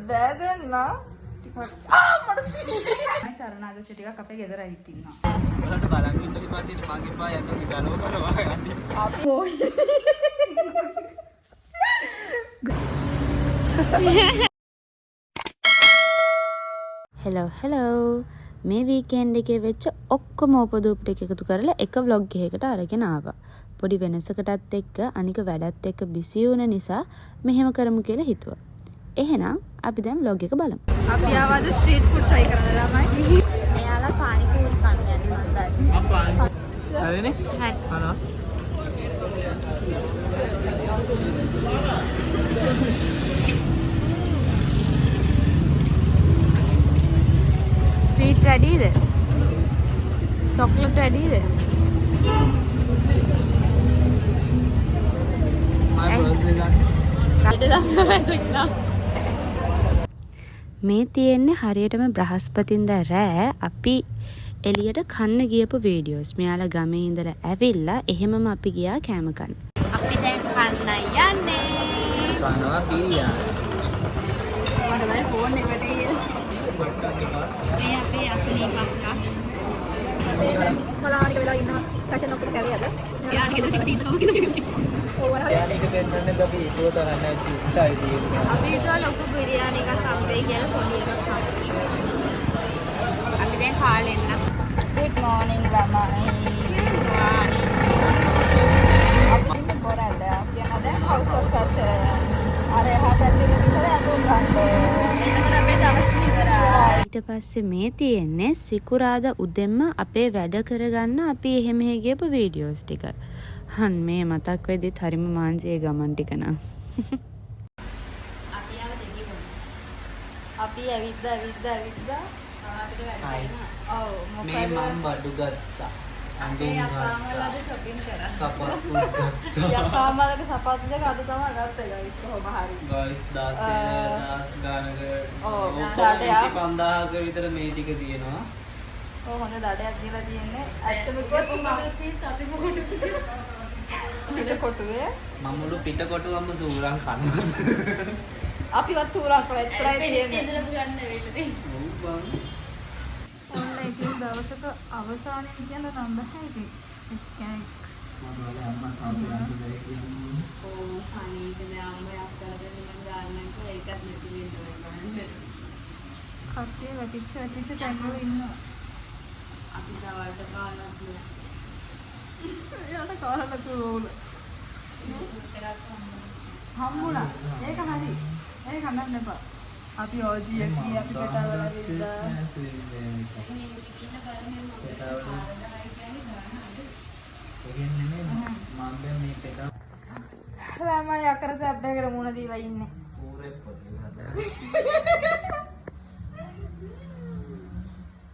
බෑ දෙන්න. ටිකක් මට මයි සරණාද ටිකක් අපේ ගෙදර ඇවිත් ඉන්නවා. ඔයාලට බලන් ඉන්න ඉපාතින් මගේ පා යන්න ගලව කරනවා යන්නේ. අපෝයි. හෙලෝ මේ වීකෙන්ඩ් එකේ වෙච්ච ඔක්කොම උපදූප ටික එකතු කරලා එක vlog එකකට අරගෙන ආවා. පොඩි වෙනසකටත් එක්ක අනික වැඩත් එක්ක බිසි වුණ නිසා මෙහෙම කරමු කියලා හිතුවා. එහෙනම් අපි දැන් vlog එක බලමු. අපි ආවද ස්ට්‍රීට් ෆුඩ් try කරන්න ළමයි. මෙයාලා පානිපූරි කන්න යන්නේ මම දන්නේ. මම පානි. හරිනේ? හරි. කනවා. ස්වීට් වැඩිද? චොක්ලට් වැඩිද? මේ තියෙන්නේ හරියටම බ්‍රහස්පතින්දා රෑ අපි එළියට කන්න ගියපු වීඩියෝස්. මෙයාලා ගමේ ඉඳලා ඇවිල්ලා එහෙමම අපි ගියා කෑම කන්න. අපි දැන් කන්න යන්නේ. කනවා බීරියා. මට බයි ෆෝන් එකට ගිහලා. මේ අපේ අසනීප අක්කා. මලාන්ට වෙලා ඉන්න ෆැෂන් ඔක්කොම කැවියද? යාට ගෙදර තිබ්බ තීත කම කිව්වේ. යානික දෙන්නන්නේ අපි ඒක තරන්නේ නැති ඉස්සයි තියෙන්නේ. අපි හිතුවා ලොකු බිරියානි එකක් හම්බෙයි කියලා පොඩි එකක් හම්බෙයි. අපි දැන් කාලේ එන්න. Good morning ළමයි. අපි ඉන්නේ බොරැල්ල. අපි යනවා House of Fashion. අර එහා පැත්තේ විතර අඳුන් ගන්න. එතකොට අපේ දවස් ඉවරයි. ඊට පස්සේ මේ තියෙන්නේ සිකුරාදා උදෙන්ම අපේ වැඩ කරගන්න අපි එහෙම ගියපු වීඩියෝස් ටික. හන් මේ මතක් වෙද්දිත් හරිම මාංශයේ ගමන් ටික නම්. අපි ආව දෙකේ කොහොමද? අපි ඇවිද්දා අපිට වැඩ කරනවා. ඔව් මේ මොකද මම බඩු ගත්තා. අඳුන් ගත්තා. shopping කරා. සපත්තු ගත්තා. යපාමලක සපත්තු දෙක අද තමයි ගත්තේ guys කොහොම හරි. ගයිස් 10 ගානක. ඔව්, 5000ක විතර මේ ටික තියෙනවා. ඔව් හොඳ දඩයක් දීලා තියෙන්නේ. ඇත්තම කිව්වොත් මම අපි මොකටද පිට කොටුවේ මමුළු පිට කොටුවම සූරන් කනවා. අපිවත් සූරක් කරලා එච්චරයි තියෙන්නේ. ඉඳලා පුයන්න වෙන්නේ. ඔව් බං. ඔන්න ඉතින් දවසක අවසානයේ කියන නම් බෑ ඉතින්. එක්කෙනෙක් මම වල අම්මා තාත්තා දෙයි කියන්නේ. ඕ සානීට මේ අම්මා අක්කලාගෙන මම ගානක් කරලා ඒකත් නැති වෙන්නේ. කට්ටිය වැටිච්ච තැන්වල ඉන්නවා. අපි දවල්ට කාලක් නෑ. යාට කාලන තුරෝල. හම්බුණා. ඒක හරි. ඒක කන්නන්න එපා. අපි ඕජි එකී අපි කතාවලා විද්දා. ළමයි අකර සැබ්බයකට මුණ දීලා ඉන්නේ.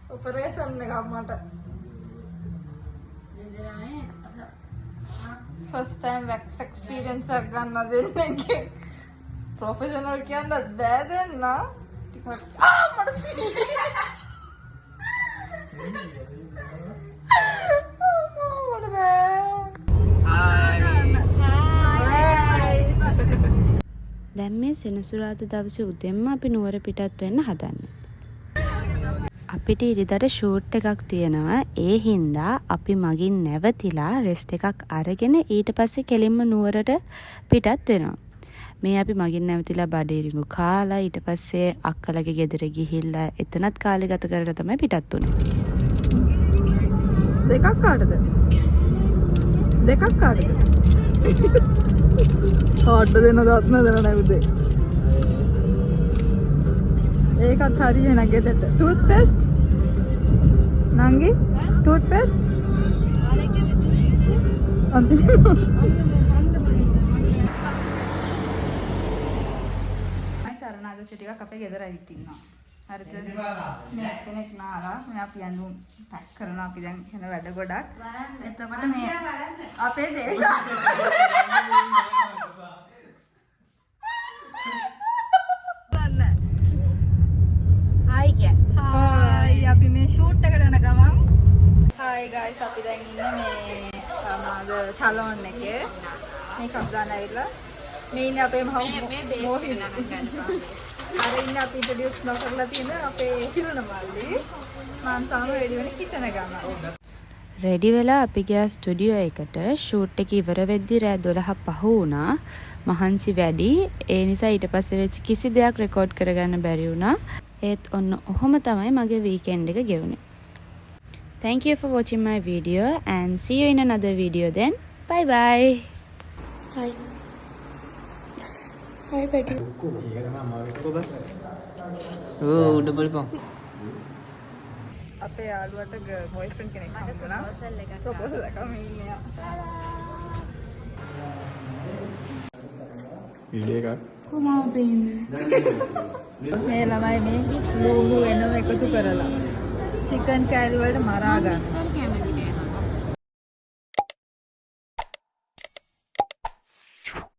ඔපරේෂන් එකක් මට. ෆස්ට් ටයිම් වැක්ස් එක්ස්පීරියන්ස් එකක් ගන්න දෙන්නේ. ප්‍රොෆෙෂනල් කියන්නත් බෑ දෙන්න. ටිකක් මට දැන් මේ සෙනසුරාදා දවසේ උදෙන්ම අපි නුවර පිටත් වෙන්න හදන්නේ. අපිට ඉරිදට ෂූට් එකක් තියෙනවා. ඒ හින්දා අපි මගින් නැවතිලා රෙස්ට් එකක් අරගෙන ඊට පස්සේ කෙලින්ම නුවරට පිටත් වෙනවා. මේ අපි මගින් නැවතිලා බඩේරිඟු කාලා ඊට පස්සේ අක්කලගේ ගෙදර ගිහිල්ලා එතනත් කාලේ ගත කරලා තමයි පිටත් උනේ. දෙකක් කාටද? දෙකක් කාටද? කාටද දෙන දාත් නේද නැවුදේ. ඒකත් හරිය නෑ ගෙදරට. ටූත්පේස්ට් නංගි ටූත්පේස්ට් සරණාගත ටිකක් අපේ ගෙදර ඇවිත් ඉන්නවා. හරිද? මේ කෙනෙක් නාලා මේ අපි ඇඳුම් පැක් කරනවා. අපි දැන් යන වැඩ ගොඩක්. එතකොට මේ අපේ දේශා Hi, අපි මේ ෂූට් එකට යන ගමන්. Hi guys, අපි දැන් ඉන්නේ මේ සමාද සැලොන් එකේ. මේකක් ගන්න ඇවිල්ලා. මේ ඉන්නේ අපේ මොහිනි. අර ඉන්නේ අපි ඉන්ට්‍රොඩියුස් නොකරලා තියෙන අපේ කිරුණ මල්ලි. මම තාම රෙඩි වෙන්න හිතන ගමන්. රෙඩි වෙලා අපි ගියා ස්ටුඩියෝ එකට. ෂූට් එක ඉවර වෙද්දි රෑ 12 පහ වුණා. මහන්සි වැඩි. ඒ නිසා ඊට පස්සේ වෙච්ච කිසි දෙයක් රෙකෝඩ් කරගන්න බැරි වුණා. ඒත් ඔන්න ඔහොම තමයි මගේ වීකෙන්ඩ් එක ගෙවුනේ. Thank you for watching my video and see you in another video then. Bye bye. Hi. Hi Betty. ඕ උඩ බලපන්. අපේ යාළුවට බොයිෆ්‍රෙන්ඩ් කෙනෙක් හම්බුණා. ප්‍රොපෝසල් එකක් මේ ඉන්නේ. වීඩියෝ එකක් කොහොමද පේන්නේ? මේ ළමයි මේ ලූලු එනම එකතු කරලා චිකන් කෑලි වලට මරා ගන්න.